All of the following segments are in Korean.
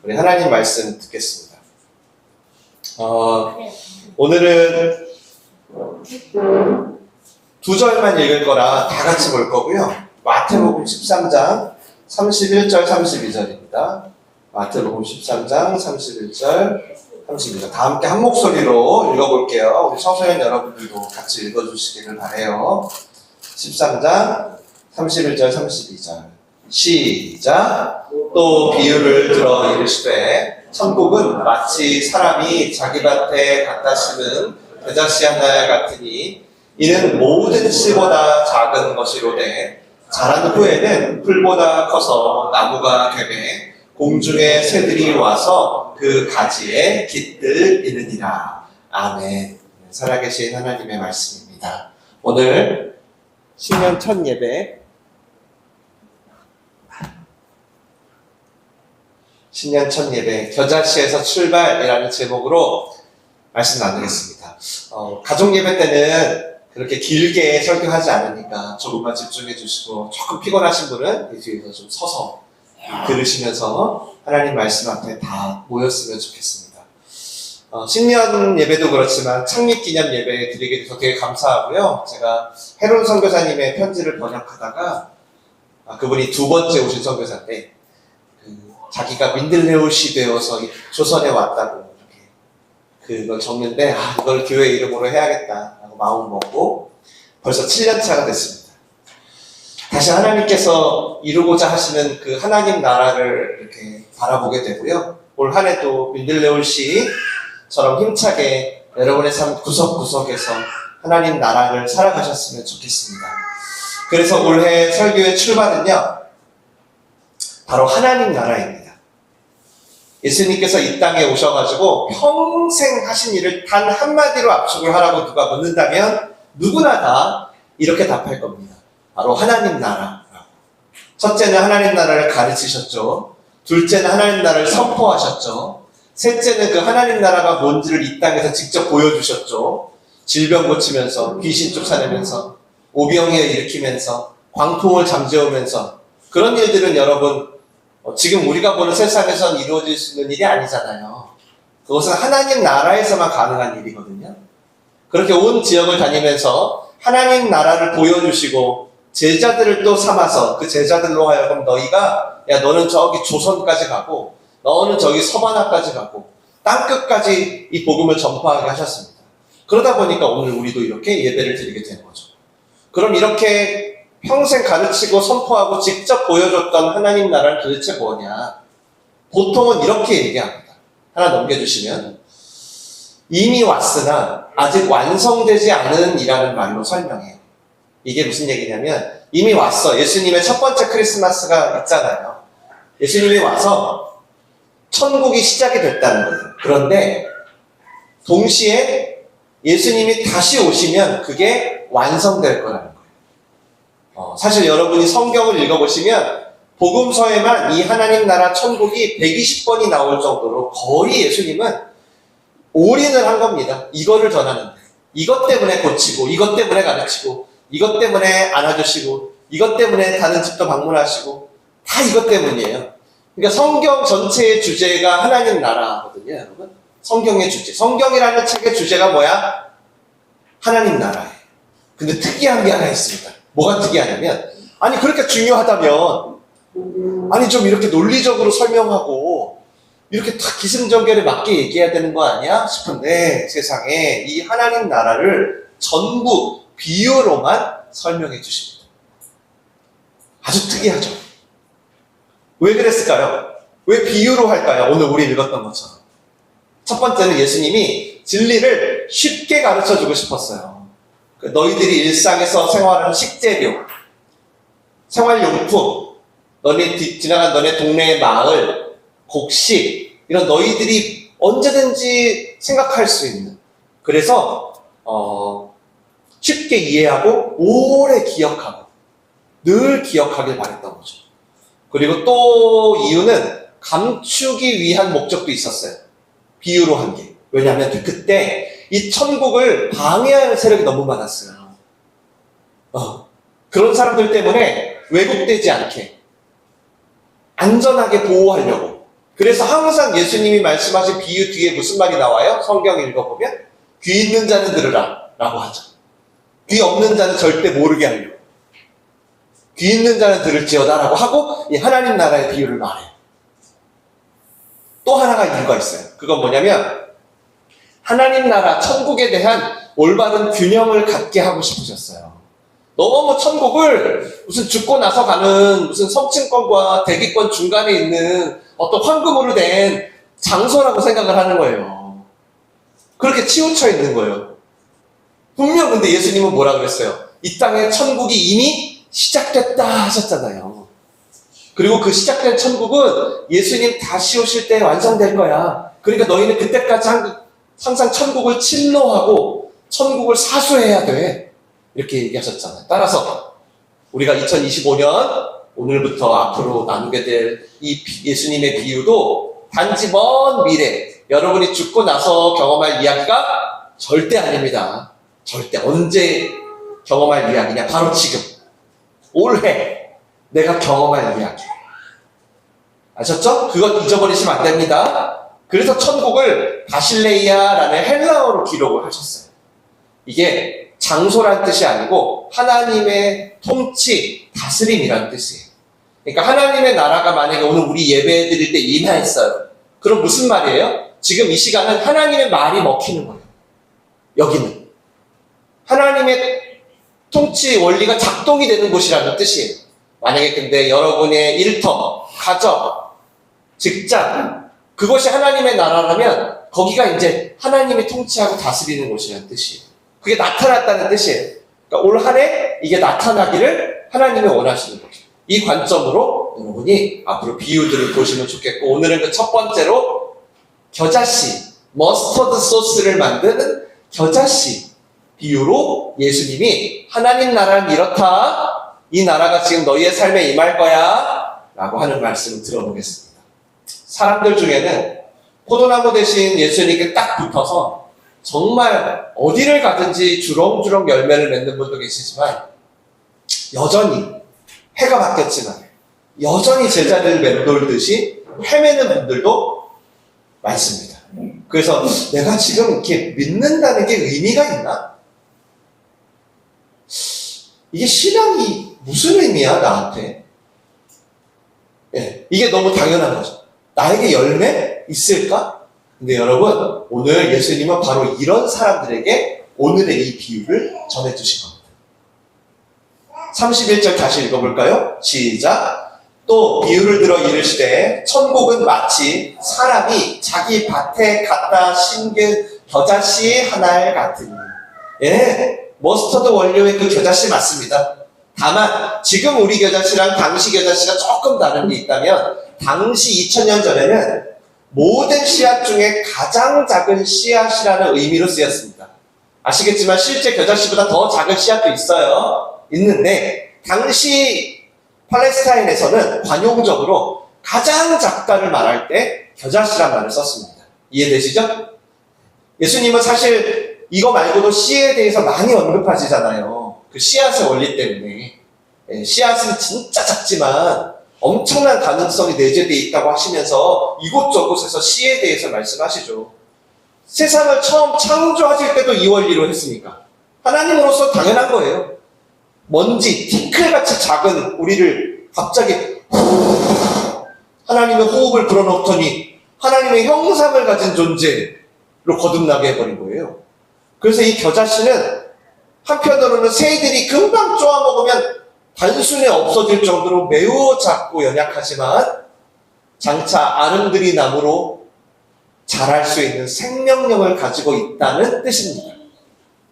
우리 하나님 말씀 듣겠습니다. 오늘은 두 절만 읽을 거라 다 같이 볼 거고요. 마태복음 13장 31절 32절입니다. 마태복음 13장 31절 32절 다 함께 한 목소리로 읽어볼게요. 우리 청소년 여러분들도 같이 읽어주시기를 바라요. 13장 31절 32절 시작. 또 비유를 들어 이르시되 천국은 마치 사람이 자기 밭에 갖다 심은 겨자씨 하나 같으니 이는 모든 씨보다 작은 것이로되 자란 후에는 풀보다 커서 나무가 되매 공중의 새들이 와서 그 가지에 깃들 이르니라. 아멘. 살아계신 하나님의 말씀입니다. 오늘 신년 첫 예배, 신년 첫 예배 겨자씨에서 출발이라는 제목으로 말씀 나누겠습니다. 가족 예배 때는 그렇게 길게 설교하지 않으니까 조금만 집중해 주시고, 조금 피곤하신 분은 이 뒤에서 좀 서서 들으시면서 하나님 말씀 앞에 다 모였으면 좋겠습니다. 신년 예배도 그렇지만 창립기념 예배 드리게 돼서 되게 감사하고요. 제가 헤론 선교사님의 편지를 번역하다가 그분이 두 번째 오신 선교사인데 자기가 민들레옷이 되어서 조선에 왔다고 이렇게 그걸 적는데 이걸 교회 이름으로 해야겠다라고 마음 먹고 벌써 7년차가 됐습니다. 다시 하나님께서 이루고자 하시는 그 하나님 나라를 이렇게 바라보게 되고요. 올 한 해도 민들레올씨처럼 힘차게 여러분의 삶 구석구석에서 하나님 나라를 살아가셨으면 좋겠습니다. 그래서 올해 설교의 출발은요, 바로 하나님 나라입니다. 예수님께서 이 땅에 오셔가지고 평생 하신 일을 단 한마디로 압축을 하라고 누가 묻는다면 누구나 다 이렇게 답할 겁니다. 바로 하나님 나라라고. 첫째는 하나님 나라를 가르치셨죠. 둘째는 하나님 나라를 선포하셨죠. 셋째는 그 하나님 나라가 뭔지를 이 땅에서 직접 보여주셨죠. 질병 고치면서, 귀신 쫓아내면서, 오병이어 일으키면서, 광풍을 잠재우면서. 그런 일들은 여러분 지금 우리가 보는 세상에선 이루어질 수 있는 일이 아니잖아요. 그것은 하나님 나라에서만 가능한 일이거든요. 그렇게 온 지역을 다니면서 하나님 나라를 보여주시고 제자들을 또 삼아서 그 제자들로 하여금 너는 저기 조선까지 가고 너는 저기 서바나까지 가고 땅끝까지 이 복음을 전파하게 하셨습니다. 그러다 보니까 오늘 우리도 이렇게 예배를 드리게 되는 거죠. 그럼 이렇게 평생 가르치고 선포하고 직접 보여줬던 하나님 나라는 도대체 뭐냐? 보통은 이렇게 얘기합니다. 하나 넘겨주시면 이미 왔으나 아직 완성되지 않은 이라는 말로 설명해요. 이게 무슨 얘기냐면 이미 왔어. 예수님의 첫 번째 크리스마스가 있잖아요. 예수님이 와서 천국이 시작이 됐다는 거예요. 그런데 동시에 예수님이 다시 오시면 그게 완성될 거라는 거예요. 사실 여러분이 성경을 읽어보시면 복음서에만 이 하나님 나라 천국이 120번이 나올 정도로 거의 예수님은 올인을 한 겁니다. 이거를 전하는데 이것 때문에 고치고 이것 때문에 가르치고 이것 때문에 안아주시고 이것 때문에 다른 집도 방문하시고 다 이것 때문이에요. 그러니까 성경 전체의 주제가 하나님 나라거든요, 여러분. 성경의 주제. 성경이라는 책의 주제가 뭐야? 하나님 나라예요. 근데 특이한 게 하나 있습니다. 뭐가 특이하냐면, 아니 그렇게 중요하다면 아니 좀 이렇게 논리적으로 설명하고 이렇게 딱 기승전결에 맞게 얘기해야 되는 거 아니야? 싶은데 세상에 이 하나님 나라를 전부 비유로만 설명해 주십니다. 아주 특이하죠. 왜 그랬을까요? 왜 비유로 할까요? 오늘 우리 읽었던 것처럼. 첫 번째는 예수님이 진리를 쉽게 가르쳐 주고 싶었어요. 너희들이 일상에서 생활하는 식재료, 생활용품, 지나간 너네 동네의 마을, 곡식, 이런 너희들이 언제든지 생각할 수 있는, 그래서 쉽게 이해하고 오래 기억하고 늘 기억하길 바랬던 거죠. 그리고 또 이유는 감추기 위한 목적도 있었어요. 비유로 한 게. 왜냐하면 그때 이 천국을 방해하는 세력이 너무 많았어요. 그런 사람들 때문에 왜곡되지 않게 안전하게 보호하려고 그래서 항상 예수님이 말씀하신 비유 뒤에 무슨 말이 나와요? 성경 읽어보면 귀 있는 자는 들으라 라고 하죠. 귀 없는 자는 절대 모르게 하려고. 귀 있는 자는 들을지어다 라고 하고 이 하나님 나라의 비유를 말해요. 또 하나가 이유가 있어요. 그건 뭐냐면 하나님 나라 천국에 대한 올바른 균형을 갖게 하고 싶으셨어요. 너무 천국을 무슨 죽고 나서 가는 무슨 성층권과 대기권 중간에 있는 어떤 황금으로 된 장소라고 생각을 하는 거예요. 그렇게 치우쳐 있는 거예요. 분명 근데 예수님은 뭐라 그랬어요? 이 땅에 천국이 이미 시작됐다 하셨잖아요. 그리고 그 시작된 천국은 예수님 다시 오실 때 완성될 거야. 그러니까 너희는 그때까지 항상 천국을 침노하고 천국을 사수해야 돼. 이렇게 얘기하셨잖아요. 따라서 우리가 2025년 오늘부터 앞으로 나누게 될 이 예수님의 비유도 단지 먼 미래 여러분이 죽고 나서 경험할 이야기가 절대 아닙니다. 절대. 언제 경험할 이야기냐? 바로 지금 올해 내가 경험할 이야기. 아셨죠? 그것 잊어버리시면 안 됩니다. 그래서 천국을 바실레이아라는 헬라어로 기록을 하셨어요. 이게 장소란 뜻이 아니고 하나님의 통치, 다스림이라는 뜻이에요. 그러니까 하나님의 나라가 만약에 오늘 우리 예배 드릴 때 임하했어요. 그럼 무슨 말이에요? 지금 이 시간은 하나님의 말이 먹히는 거예요. 여기는. 하나님의 통치 원리가 작동이 되는 곳이라는 뜻이에요. 만약에 근데 여러분의 일터, 가정, 직장, 그것이 하나님의 나라라면 거기가 이제 하나님이 통치하고 다스리는 곳이라는 뜻이에요. 그게 나타났다는 뜻이에요. 그러니까 올 한 해 이게 나타나기를 하나님이 원하시는 거죠. 이 관점으로 여러분이 앞으로 비유들을 보시면 좋겠고, 오늘은 그 첫 번째로 겨자씨, 머스터드 소스를 만드는 겨자씨 비유로 예수님이 하나님 나라는 이렇다. 이 나라가 지금 너희의 삶에 임할 거야. 라고 하는 말씀을 들어보겠습니다. 사람들 중에는 포도나무 대신 예수님께 딱 붙어서 정말 어디를 가든지 주렁주렁 열매를 맺는 분도 계시지만 여전히 해가 바뀌었지만 여전히 제자리를 맴돌듯이 헤매는 분들도 많습니다. 그래서 내가 지금 이렇게 믿는다는 게 의미가 있나? 이게 신앙이 무슨 의미야 나한테? 예, 이게 너무 당연한 거죠. 나에게 열매 있을까? 근데 여러분, 오늘 예수님은 바로 이런 사람들에게 오늘의 이 비유를 전해주신 겁니다. 31절 다시 읽어볼까요? 시작. 또 비유를 들어 이르시되 천국은 마치 사람이 자기 밭에 갖다 심긴 겨자씨 한 알 같으니. 예, 머스터드 원료의 그 겨자씨 맞습니다. 다만 지금 우리 겨자씨랑 당시 겨자씨가 조금 다른 게 있다면 당시 2000년 전에는 모든 씨앗 중에 가장 작은 씨앗이라는 의미로 쓰였습니다. 아시겠지만 실제 겨자씨보다 더 작은 씨앗도 있는데 당시 팔레스타인에서는 관용적으로 가장 작다를 말할 때 겨자씨란 말을 썼습니다. 이해되시죠? 예수님은 사실 이거 말고도 씨에 대해서 많이 언급하시잖아요. 그 씨앗의 원리 때문에. 씨앗은 진짜 작지만 엄청난 가능성이 내재되어 있다고 하시면서 이곳저곳에서 씨에 대해서 말씀하시죠. 세상을 처음 창조하실 때도 이 원리로 했으니까 하나님으로서 당연한 거예요. 먼지, 티끌같이 작은 우리를 갑자기 하나님의 호흡을 불어넣더니 하나님의 형상을 가진 존재로 거듭나게 해버린 거예요. 그래서 이 겨자씨는 한편으로는 새들이 금방 쪼아먹으면 단순히 없어질 정도로 매우 작고 연약하지만 장차 아름드리 나무로 자랄 수 있는 생명력을 가지고 있다는 뜻입니다.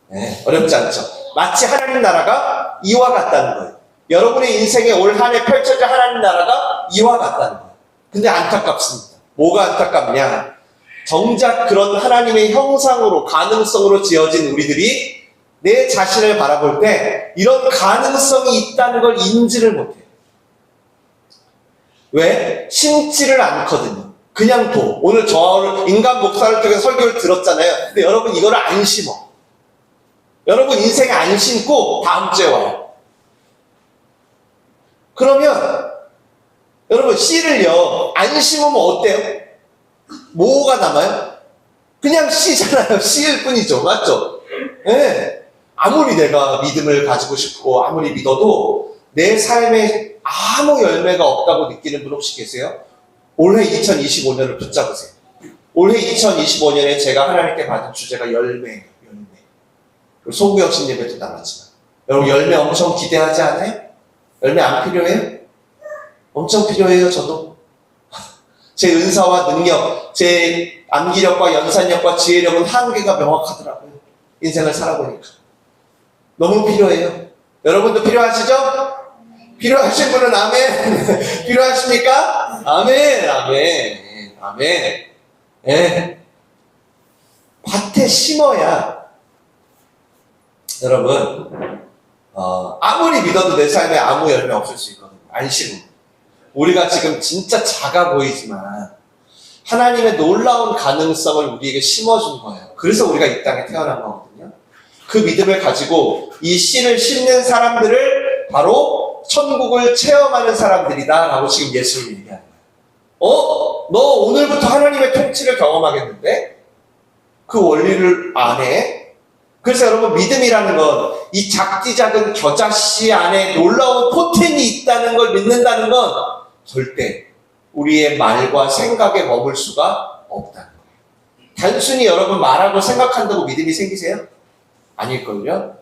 네, 어렵지 않죠? 마치 하나님 나라가 이와 같다는 거예요. 여러분의 인생에 올 한 해 펼쳐질 하나님 나라가 이와 같다는 거예요. 근데 안타깝습니다. 뭐가 안타깝냐? 정작 그런 하나님의 형상으로 가능성으로 지어진 우리들이 내 자신을 바라볼 때 이런 가능성이 있다는 걸 인지를 못해요. 왜? 심지를 않거든요. 그냥 오늘 저 인간 목사를 통해서 설교를 들었잖아요. 근데 여러분 이거를 안 심어. 여러분 인생에 안 심고 다음 주에 와요. 그러면 여러분, 씨를요, 안 심으면 어때요? 뭐가 남아요? 그냥 씨잖아요. 씨일 뿐이죠. 맞죠? 네. 아무리 내가 믿음을 가지고 싶고, 아무리 믿어도 내 삶에 아무 열매가 없다고 느끼는 분 혹시 계세요? 올해 2025년을 붙잡으세요. 올해 2025년에 제가 하나님께 받은 주제가 열매예요. 열매. 소구역신 예배도 나왔지만. 여러분, 열매 엄청 기대하지 않아요? 열매 안 필요해요? 엄청 필요해요, 저도. 제 은사와 능력, 제 암기력과 연산력과 지혜력은 한계가 명확하더라고요. 인생을 살아보니까. 너무 필요해요. 여러분도 필요하시죠? 필요하신 분은 아멘. 필요하십니까? 아멘, 아멘, 아멘. 예. 밭에 심어야, 여러분, 아무리 믿어도 내 삶에 아무 열매 없을 수 있거든요. 안 심으면. 우리가 지금 진짜 작아 보이지만 하나님의 놀라운 가능성을 우리에게 심어준 거예요. 그래서 우리가 이 땅에 태어난 거거든요. 그 믿음을 가지고 이 씨를 심는 사람들을 바로 천국을 체험하는 사람들이다 라고 지금 예수님이 얘기하는 거예요. 너 오늘부터 하나님의 통치를 경험하겠는데? 그 원리를 안 해? 그래서 여러분, 믿음이라는 건 이 작디 작은 겨자씨 안에 놀라운 포텐이 있다는 걸 믿는다는 건 절대 우리의 말과 생각에 머물 수가 없다는 거예요. 단순히 여러분 말하고 생각한다고 믿음이 생기세요? 아닐걸요?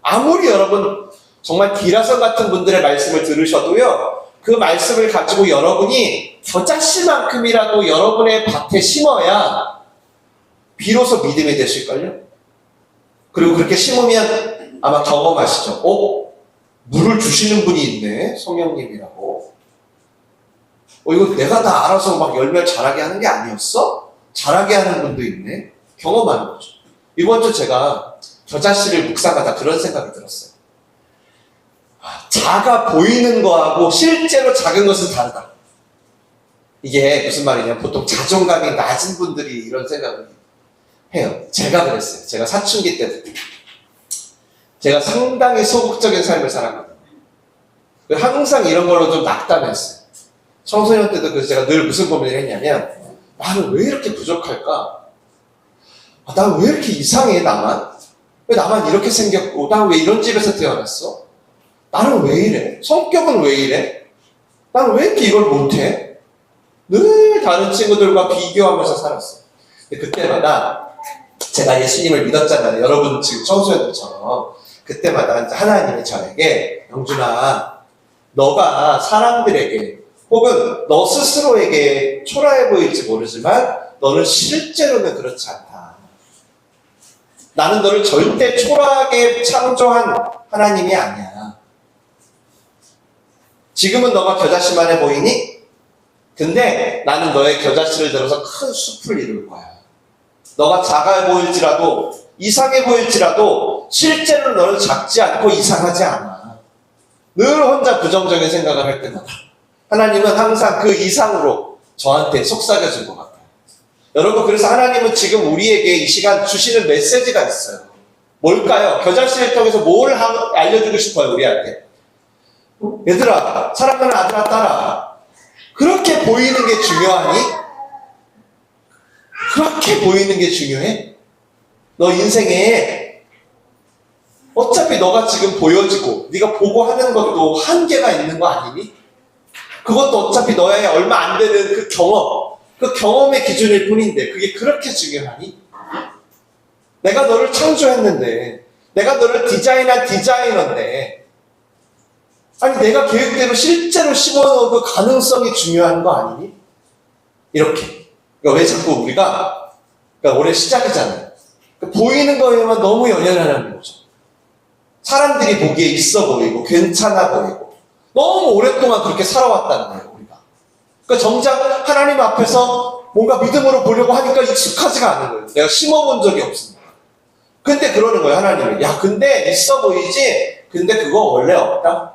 아무리 여러분 정말 디라선 같은 분들의 말씀을 들으셔도요, 그 말씀을 가지고 여러분이 겨자씨만큼이라도 여러분의 밭에 심어야 비로소 믿음이 되실걸요? 그리고 그렇게 심으면 아마 경험하시죠. 물을 주시는 분이 있네, 성령님이라고. 이거 내가 다 알아서 막 열매를 자라게 하는 게 아니었어? 자라게 하는 분도 있네. 경험하는 거죠. 이번 주 제가 겨자씨를 묵상하다 그런 생각이 들었어요. 작아 보이는 거하고 실제로 작은 것은 다르다. 이게 무슨 말이냐면 보통 자존감이 낮은 분들이 이런 생각을 해요. 제가 그랬어요. 제가 사춘기 때 제가 상당히 소극적인 삶을 살았거든요. 항상 이런 걸로 좀 낙담했어요. 청소년 때도 그래서 제가 늘 무슨 고민을 했냐면, 나는 왜 이렇게 부족할까? 난 왜 이렇게 이상해, 나만? 왜 나만 이렇게 생겼고, 난 왜 이런 집에서 태어났어? 나는 왜 이래? 성격은 왜 이래? 나는 왜 이렇게 이걸 못해? 늘 다른 친구들과 비교하면서 살았어요. 그때마다 제가 예수님을 믿었잖아요. 여러분 지금 청소년들처럼. 그때마다 하나님이 저에게, 영준아, 너가 사람들에게 혹은 너 스스로에게 초라해 보일지 모르지만 너는 실제로는 그렇지 않다. 나는 너를 절대 초라하게 창조한 하나님이 아니야. 지금은 너가 겨자씨만해 보이니? 근데 나는 너의 겨자씨를 들어서 큰 숲을 이룰 거야. 너가 작아 보일지라도, 이상해 보일지라도 실제로 너는 작지 않고 이상하지 않아. 늘 혼자 부정적인 생각을 할 때마다 하나님은 항상 그 이상으로 저한테 속삭여준 것 같아요. 여러분, 그래서 하나님은 지금 우리에게 이 시간 주시는 메시지가 있어요. 뭘까요? 겨자씨를 통해서 뭘 알려주고 싶어요, 우리한테? 얘들아, 사랑하는 아들아, 딸아, 그렇게 보이는 게 중요하니? 그렇게 보이는 게 중요해? 너 인생에 어차피 너가 지금 보여지고 네가 보고 하는 것도 한계가 있는 거 아니니? 그것도 어차피 너의 얼마 안 되는 그 경험, 그 경험의 기준일 뿐인데 그게 그렇게 중요하니? 내가 너를 창조했는데, 내가 너를 디자인한 디자이너인데, 아니 내가 계획대로 실제로 심어놓은 그 가능성이 중요한 거 아니니? 이렇게. 그러니까 왜 자꾸 우리가, 그러니까 올해 시작이잖아요. 그러니까 보이는 거에만 너무 연연하는 거죠. 사람들이 보기에 있어 보이고 괜찮아 보이고 너무 오랫동안 그렇게 살아왔다는 거예요, 우리가. 그러니까 정작 하나님 앞에서 뭔가 믿음으로 보려고 하니까 익숙하지가 않은 거예요. 내가 심어본 적이 없습니다. 근데 그러는 거예요, 하나님은. 야, 근데 있어 보이지? 근데 그거 원래 없다.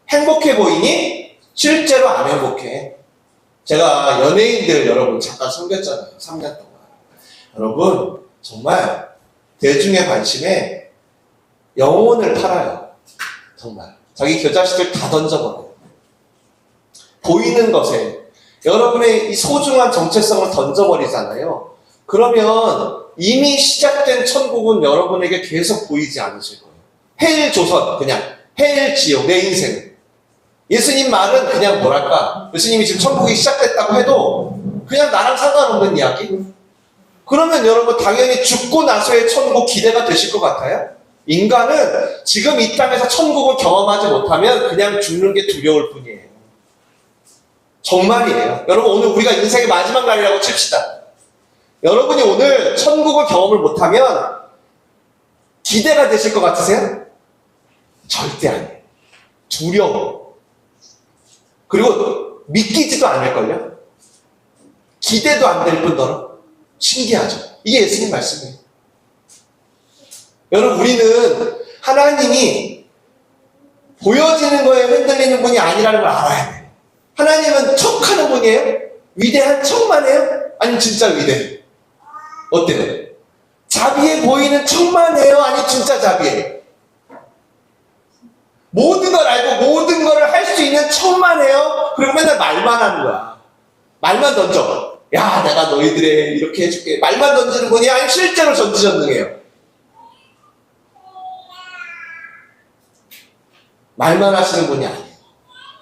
행복해 보이니? 실제로 안 행복해. 제가 연예인들 여러분 잠깐 섬겼잖아요. 3년 동안. 여러분 정말 대중의 관심에 영혼을 팔아요. 정말. 자기 겨자씨들 다 던져버려요. 보이는 것에 여러분의 이 소중한 정체성을 던져버리잖아요. 그러면 이미 시작된 천국은 여러분에게 계속 보이지 않으실 거예요. 해일 조선, 그냥 해일 지옥, 내 인생. 예수님 말은 그냥 뭐랄까, 예수님이 지금 천국이 시작됐다고 해도 그냥 나랑 상관없는 이야기? 그러면 여러분 당연히 죽고 나서의 천국 기대가 되실 것 같아요? 인간은 지금 이 땅에서 천국을 경험하지 못하면 그냥 죽는 게 두려울 뿐이에요. 정말이에요. 여러분 오늘 우리가 인생의 마지막 날이라고 칩시다. 여러분이 오늘 천국을 경험을 못하면 기대가 되실 것 같으세요? 절대 아니에요. 두려워. 그리고 믿기지도 않을걸요? 기대도 안 될 뿐더러 신기하죠. 이게 예수님 말씀이에요. 여러분 우리는 하나님이 보여지는 거에 흔들리는 분이 아니라는 걸 알아야 돼요. 하나님은 척하는 분이에요? 위대한 척만 해요? 아니면 진짜 위대해요? 어때요? 자비해 보이는 척만 해요? 아니면 진짜 자비해요? 모든 걸 알고 모든 걸 할 수 있는 척만 해요? 그리고 맨날 말만 하는 거야. 말만 던져. 야, 내가 너희들의 이렇게 해줄게. 말만 던지는 분이 아니면 실제로 전지전능해요. 말만 하시는 분이 아니에요.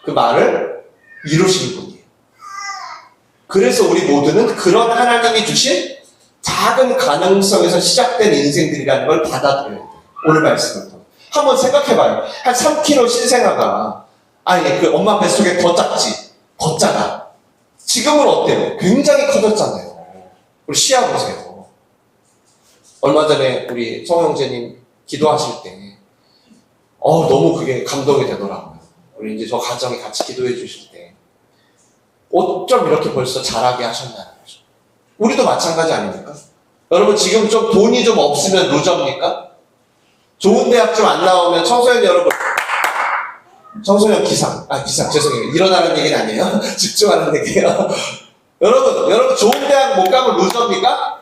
그 말을 이루시는 분이에요. 그래서 우리 모두는 그런 하나님이 주신 작은 가능성에서 시작된 인생들이라는 걸 받아들여야 돼요. 오늘 말씀을 통해. 한번 생각해봐요. 한 3kg 신생아가 아니 그 엄마 뱃속에 더 작지? 더 작아. 지금은 어때요? 굉장히 커졌잖아요. 우리 시야 보세요. 얼마 전에 우리 성형제님 기도하실 때 너무 그게 감동이 되더라고요. 우리 이제 저 가정이 같이 기도해 주실 때 어쩜 이렇게 벌써 잘하게 하셨나는 거죠. 우리도 마찬가지 아닙니까? 여러분 지금 좀 돈이 좀 없으면 루저입니까? 좋은 대학 좀 안 나오면 청소년 여러분, 청소년 기상 죄송해요. 일어나는 얘기는 아니에요. 집중하는 얘기예요. 여러분 좋은 대학 못 가면 루저입니까?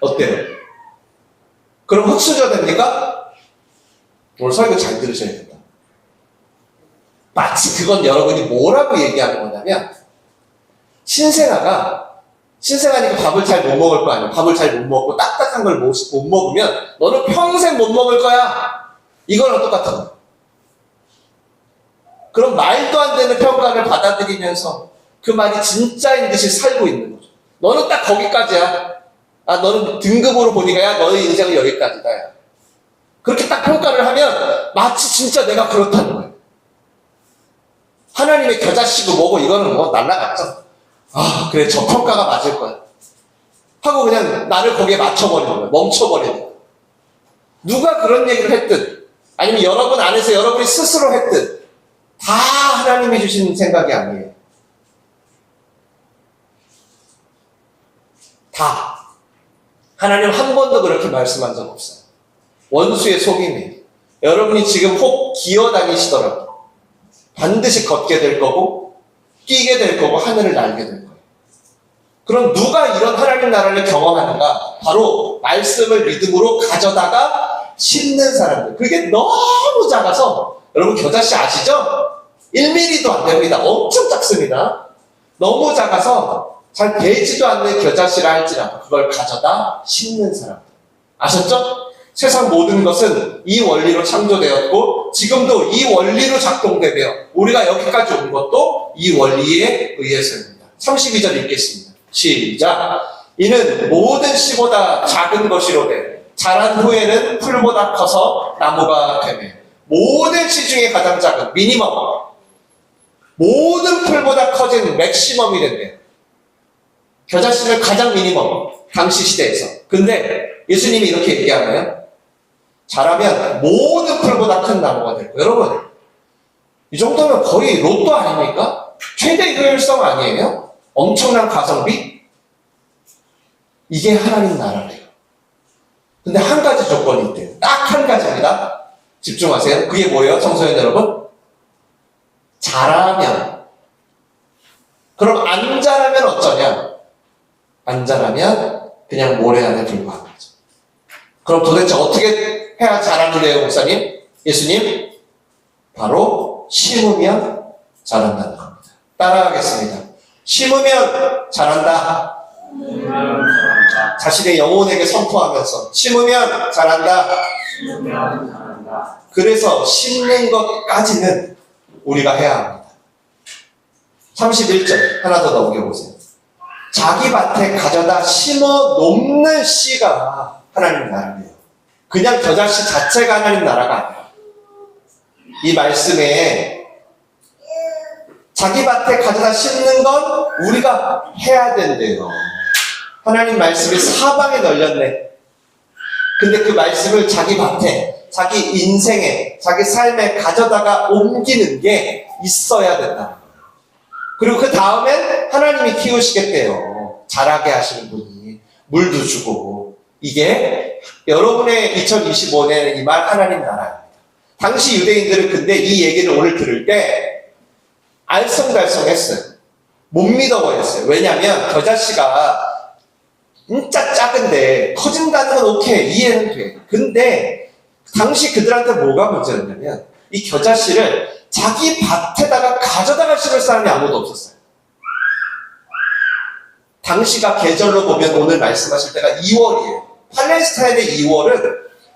어때요? 그럼 흑수저 됩니까? 오늘 설교 잘 들으셔야 된다. 마치 그건 여러분이 뭐라고 얘기하는 거냐면 신생아니까 밥을 잘 못 먹을 거 아니야. 밥을 잘 못 먹고 딱딱한 걸 못 먹으면 너는 평생 못 먹을 거야. 이거랑 똑같은 거야. 그럼 말도 안 되는 평가를 받아들이면서 그 말이 진짜인 듯이 살고 있는 거죠. 너는 딱 거기까지야. 너는 등급으로 보니까 야 너의 인생은 여기까지다. 야. 그렇게 딱 평가를 하면 마치 진짜 내가 그렇다는 거예요. 하나님의 겨자씨고 뭐고 이거는 뭐 날라갔죠. 그래 저 평가가 맞을 거야. 하고 그냥 나를 거기에 맞춰버리는 거예요. 멈춰버리는 거예요. 누가 그런 얘기를 했든 아니면 여러분 안에서 여러분이 스스로 했든 다 하나님이 주신 생각이 아니에요. 다. 하나님 한 번도 그렇게 말씀한 적 없어요. 원수의 속임이에요. 여러분이 지금 혹 기어다니시더라도 반드시 걷게 될 거고 뛰게 될 거고 하늘을 날게 될 거예요. 그럼 누가 이런 하나님 나라를 경험하는가? 바로 말씀을 믿음으로 가져다가 심는 사람들. 그게 너무 작아서 여러분 겨자씨 아시죠? 1mm도 안 됩니다. 엄청 작습니다. 너무 작아서 잘 되지도 않는 겨자씨라 할지라도 그걸 가져다 심는 사람들. 아셨죠? 세상 모든 것은 이 원리로 창조되었고 지금도 이 원리로 작동되며 우리가 여기까지 온 것도 이 원리에 의해서입니다. 32절 읽겠습니다. 시작. 이는 모든 씨보다 작은 것이로되 자란 후에는 풀보다 커서 나무가 되며 모든 씨 중에 가장 작은 미니멈 모든 풀보다 커진 맥시멈이 된대요. 겨자씨는 가장 미니멈 당시 시대에서. 근데 예수님이 이렇게 얘기하나요? 자라면 모든 풀보다 큰 나무가 될 거예요. 여러분 이 정도면 거의 로또 아닙니까? 최대 효율성 아니에요? 엄청난 가성비? 이게 하나님 나라래요. 근데 한 가지 조건이 있대요. 딱 한 가지입니다. 집중하세요. 그게 뭐예요? 청소년 여러분? 자라면. 그럼 안 자라면 어쩌냐? 안 자라면 그냥 모래 안에 불과한 거죠. 그럼 도대체 어떻게 해야 자라는데요, 목사님? 예수님? 바로 심으면 자란다는 겁니다. 따라하겠습니다. 심으면 자란다. 자신의 영혼에게 선포하면서 심으면 자란다. 그래서 심는 것까지는 우리가 해야 합니다. 31절 하나 더 넘겨보세요. 자기 밭에 가져다 심어 놓는 씨가 하나님 나라예요. 그냥 겨자씨 자체가 하나님 나라가 아니에요. 이 말씀에 자기 밭에 가져다 심는 건 우리가 해야 된대요. 하나님 말씀이 사방에 널렸네. 근데 그 말씀을 자기 밭에, 자기 인생에, 자기 삶에 가져다가 옮기는 게 있어야 된다. 그리고 그 다음엔 하나님이 키우시겠대요. 자라게 하시는 분이. 물도 주고. 이게 여러분의 2025년 이 말 하나님 나라입니다. 당시 유대인들은 근데 이 얘기를 오늘 들을 때 알쏭달쏭했어요. 못 믿어버렸어요. 왜냐하면 겨자씨가 진짜 작은데 커진다는 건 오케이, 이해는 돼. 근데 당시 그들한테 뭐가 문제였냐면 이 겨자씨를 자기 밭에다가 가져다가 심을 사람이 아무도 없었어요. 당시가 계절로 보면 오늘 말씀하실 때가 2월이에요. 팔레스타인의 2월은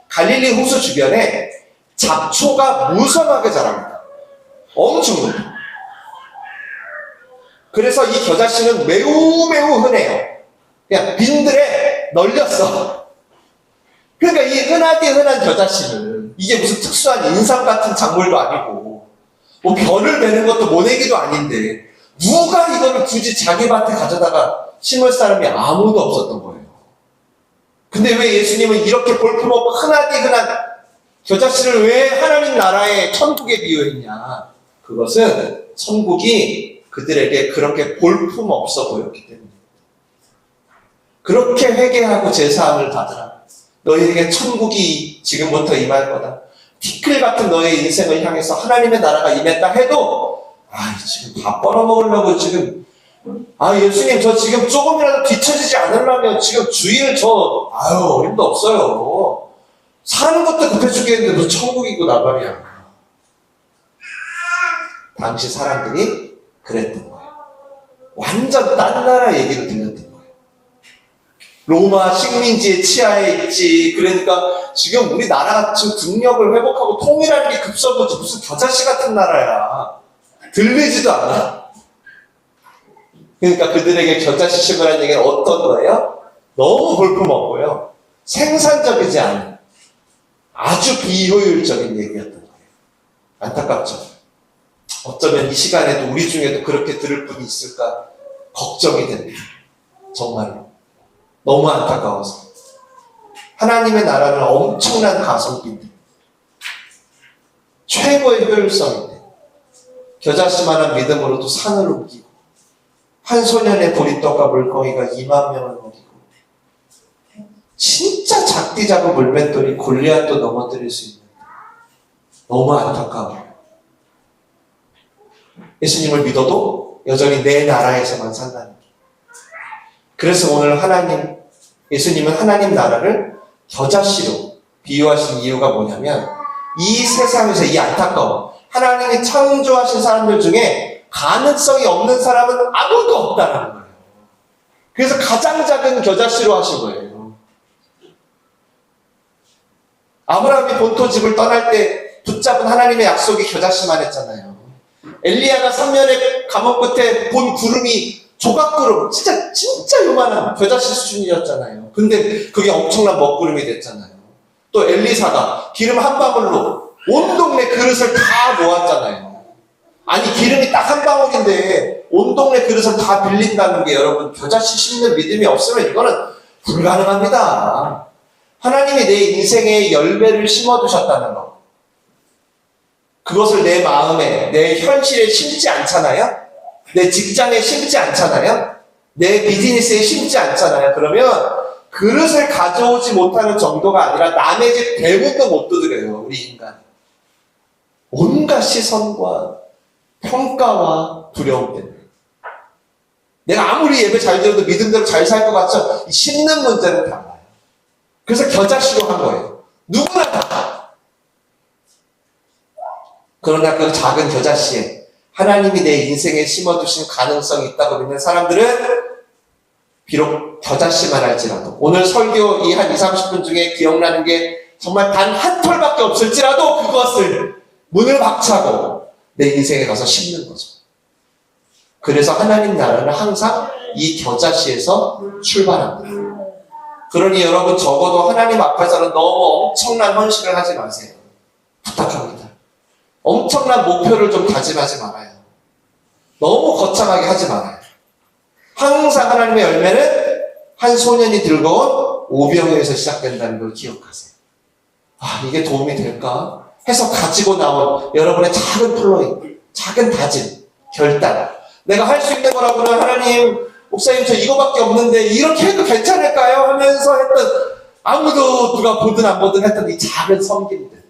갈릴리 호수 주변에 잡초가 무성하게 자랍니다. 엄청 높아요. 그래서 이 겨자씨는 매우 흔해요. 그냥 빈들에 널렸어. 그러니까 이 흔하디 흔한 겨자씨는 이게 무슨 특수한 인삼 같은 작물도 아니고 뭐 별을 베는 것도 모내기도 아닌데 누가 이거를 굳이 자기 밭에 가져다가 심을 사람이 아무도 없었던 거예요. 근데 왜 예수님은 이렇게 볼품없고 흔하디 흔한 겨자씨를 왜 하나님 나라의 천국에 비유했냐? 그것은 천국이 그들에게 그렇게 볼품없어 보였기 때문에 그렇게 회개하고 제사함을 받으라. 너희에게 천국이 지금부터 임할 거다. 티끌 같은 너의 인생을 향해서 하나님의 나라가 임했다 해도 지금 밥 벌어먹으려고 지금 예수님 저 지금 조금이라도 뒤처지지 않으려면 지금 주일 어림도 없어요. 사는 것도 급해 죽겠는데 너 천국이고 나발이야. 당시 사람들이 그랬던 거예요. 완전 딴 나라 얘기를 들렸던 거예요. 로마 식민지의 치하에 있지. 그러니까 지금 우리나라가 지금 국력을 회복하고 통일하는 게 급선무지 무슨 겨자씨 같은 나라야. 들리지도 않아. 그러니까 그들에게 겨자씨 심으라는 얘기는 어떤 거예요? 너무 볼품없고요. 생산적이지 않은 아주 비효율적인 얘기였던 거예요. 안타깝죠. 어쩌면 이 시간에도 우리 중에도 그렇게 들을 분이 있을까 걱정이 됩니다. 정말로. 너무 안타까워서. 하나님의 나라는 엄청난 가성비인데 최고의 효율성인데 겨자씨만한 믿음으로도 산을 옮기고 한 소년의 보리떡과 물고기가 2만 명을 먹이고 진짜 작디 작은 물맷돌이 골리앗도 넘어뜨릴 수 있는 너무 안타까워요. 예수님을 믿어도 여전히 내 나라에서만 산다는 게. 그래서 오늘 예수님은 하나님 나라를 겨자씨로 비유하신 이유가 뭐냐면 이 세상에서 이 안타까움, 하나님이 창조하신 사람들 중에 가능성이 없는 사람은 아무도 없다는 거예요. 그래서 가장 작은 겨자씨로 하신 거예요. 아브라함이 본토 집을 떠날 때 붙잡은 하나님의 약속이 겨자씨만 했잖아요. 엘리야가 3년의 감옥 끝에 본 구름이 조각구름, 진짜 요만한 겨자씨 수준이었잖아요. 근데 그게 엄청난 먹구름이 됐잖아요. 또 엘리사가 기름 한 방울로 온 동네 그릇을 다 모았잖아요. 아니 기름이 딱 한 방울인데 온 동네 그릇을 다 빌린다는 게 여러분 겨자씨 심는 믿음이 없으면 이거는 불가능합니다. 하나님이 내 인생에 열매를 심어두셨다는 거. 그것을 내 마음에, 내 현실에 심지 않잖아요? 내 직장에 심지 않잖아요? 내 비즈니스에 심지 않잖아요? 그러면 그릇을 가져오지 못하는 정도가 아니라 남의 집 대문도 못 두드려요, 우리 인간. 온갖 시선과 평가와 두려움 때문에. 내가 아무리 예배 잘 드려도 믿음대로 잘 살 것 같죠? 심는 문제는 달라요. 그래서 겨자씨로 한 거예요. 누구나 다. 그러나 그 작은 겨자씨에 하나님이 내 인생에 심어두신 가능성이 있다고 믿는 사람들은 비록 겨자씨만 할지라도 오늘 설교 이 한 20-30분 중에 기억나는 게 정말 단 한 톨밖에 없을지라도 그것을 문을 박차고 내 인생에 가서 심는 거죠. 그래서 하나님 나라는 항상 이 겨자씨에서 출발합니다. 그러니 여러분 적어도 하나님 앞에서는 너무 엄청난 헌신을 하지 마세요. 부탁합니다. 엄청난 목표를 좀 다짐하지 말아요. 너무 거창하게 하지 말아요. 항상 하나님의 열매는 한 소년이 들고 온 오병이어에서 시작된다는 걸 기억하세요. 아, 이게 도움이 될까? 해서 가지고 나온 여러분의 작은 플로잉, 작은 다짐, 결단. 내가 할 수 있는 거라고는 하나님, 목사님 저 이거밖에 없는데 이렇게 해도 괜찮을까요? 하면서 했던 아무도 누가 보든 안 보든 했던 이 작은 섬김들.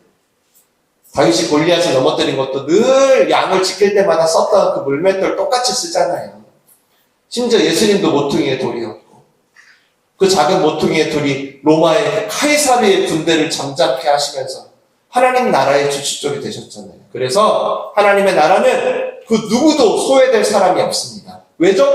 다윗이 골리앗을 넘어뜨린 것도 늘 양을 지킬 때마다 썼던 그 물맷돌 똑같이 쓰잖아요. 심지어 예수님도 모퉁이의 돌이었고 그 작은 모퉁이의 돌이 로마의 카이사르의 군대를 잠잠케 하시면서 하나님 나라의 주축적이 되셨잖아요. 그래서 하나님의 나라는 그 누구도 소외될 사람이 없습니다. 왜죠?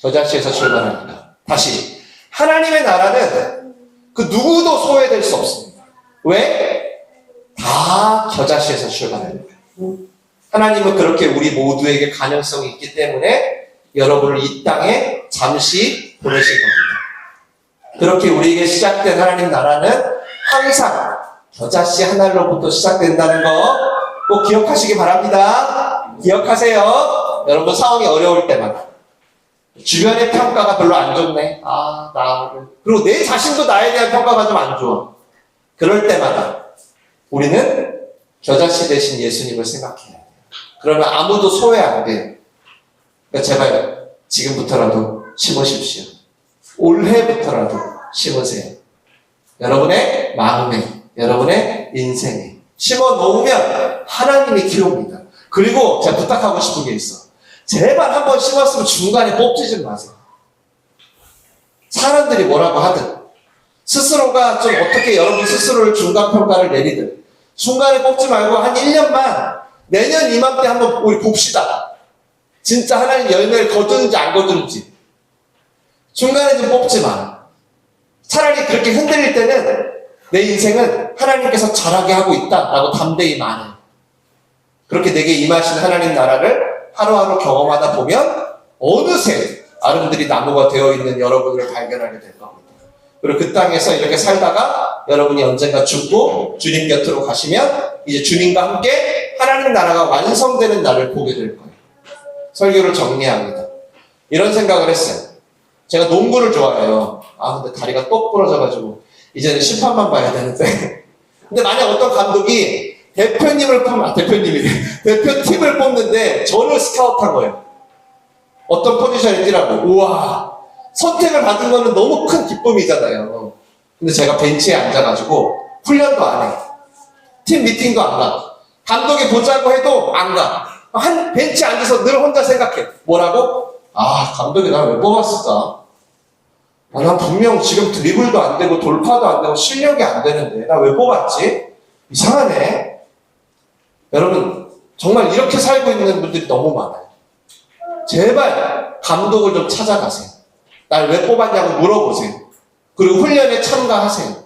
겨자씨에서 출발합니다. 다시 하나님의 나라는 그 누구도 소외될 수 없습니다. 왜? 다 겨자씨에서 출발합니다. 하나님은 그렇게 우리 모두에게 가능성이 있기 때문에 여러분을 이 땅에 잠시 보내신 겁니다. 그렇게 우리에게 시작된 하나님 나라는 항상 겨자씨 하나로부터 시작된다는 거 꼭 기억하시기 바랍니다. 기억하세요. 여러분 상황이 어려울 때마다 주변의 평가가 별로 안 좋네. 그리고 내 자신도 나에 대한 평가가 좀 안 좋아. 그럴 때마다 우리는 겨자씨 대신 예수님을 생각해야 돼요. 그러면 아무도 소외 안 돼요. 그러니까 제발 지금부터라도 심으십시오. 올해부터라도 심으세요. 여러분의 마음에, 여러분의 인생에 심어 놓으면 하나님이 키웁니다. 그리고 제가 부탁하고 싶은 게 있어. 제발 한번 심었으면 중간에 뽑지 마세요. 사람들이 뭐라고 하든 스스로가 좀 어떻게 여러분 스스로를 중간평가를 내리든 중간에 뽑지 말고 한 1년만 내년 이맘때 한번 우리 봅시다. 진짜 하나님 열매를 거두는지 안 거두는지. 중간에 좀 뽑지 마. 차라리 그렇게 흔들릴 때는 내 인생은 하나님께서 잘하게 하고 있다라고 담대히 말해. 그렇게 내게 임하신 하나님 나라를 하루하루 경험하다 보면 어느새 아름드리 나무가 되어 있는 여러분을 발견하게 될 겁니다. 그리고 그 땅에서 이렇게 살다가 여러분이 언젠가 죽고 주님 곁으로 가시면 이제 주님과 함께 하나님 나라가 완성되는 날을 보게 될 거예요. 설교를 정리합니다. 이런 생각을 했어요. 제가 농구를 좋아해요. 근데 다리가 똑 부러져가지고 이제는 심판만 봐야 되는데 근데 만약 어떤 감독이 대표님을 뽑으면 대표팀을 뽑는데 저를 스카우트한 거예요. 어떤 포지션에 뛰라고. 우와, 선택을 받은 거는 너무 큰 기쁨이잖아요. 근데 제가 벤치에 앉아가지고 훈련도 안 해. 팀 미팅도 안 가. 감독이 보자고 해도 안 가. 한 벤치에 앉아서 늘 혼자 생각해. 뭐라고? 감독이 나를 왜 뽑았을까? 난 분명 지금 드리블도 안 되고 돌파도 안 되고 실력이 안 되는데 나 왜 뽑았지? 이상하네. 여러분 정말 이렇게 살고 있는 분들이 너무 많아요. 제발 감독을 좀 찾아가세요. 날 왜 뽑았냐고 물어보세요. 그리고 훈련에 참가하세요.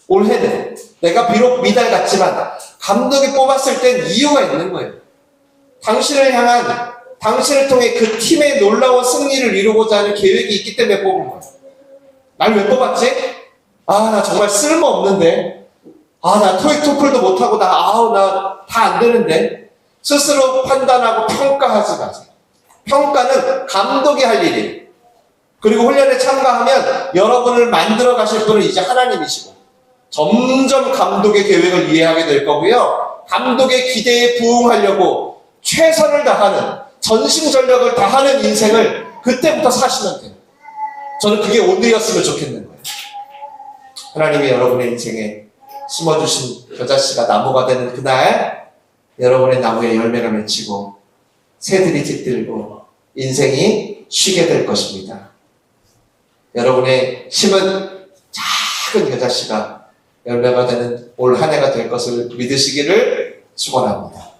올해는 내가 비록 미달 같지만 감독이 뽑았을 땐 이유가 있는 거예요. 당신을 향한, 당신을 통해 그 팀의 놀라운 승리를 이루고자 하는 계획이 있기 때문에 뽑은 거예요. 날 왜 뽑았지? 나 정말 쓸모없는데. 나 토익 토플도 못하고 나 다 안 되는데. 스스로 판단하고 평가하지 마세요. 평가는 감독이 할 일이에요. 그리고 훈련에 참가하면 여러분을 만들어 가실 분은 이제 하나님이시고 점점 감독의 계획을 이해하게 될 거고요. 감독의 기대에 부응하려고 최선을 다하는, 전심전력을 다하는 인생을 그때부터 사시면 돼요. 저는 그게 오늘이었으면 좋겠는 거예요. 하나님이 여러분의 인생에 심어주신 겨자씨가 나무가 되는 그날 여러분의 나무에 열매가 맺히고 새들이 깃들고 인생이 쉬게 될 것입니다. 여러분의 심은 작은 겨자씨가 열매가 되는 올 한 해가 될 것을 믿으시기를 축원합니다.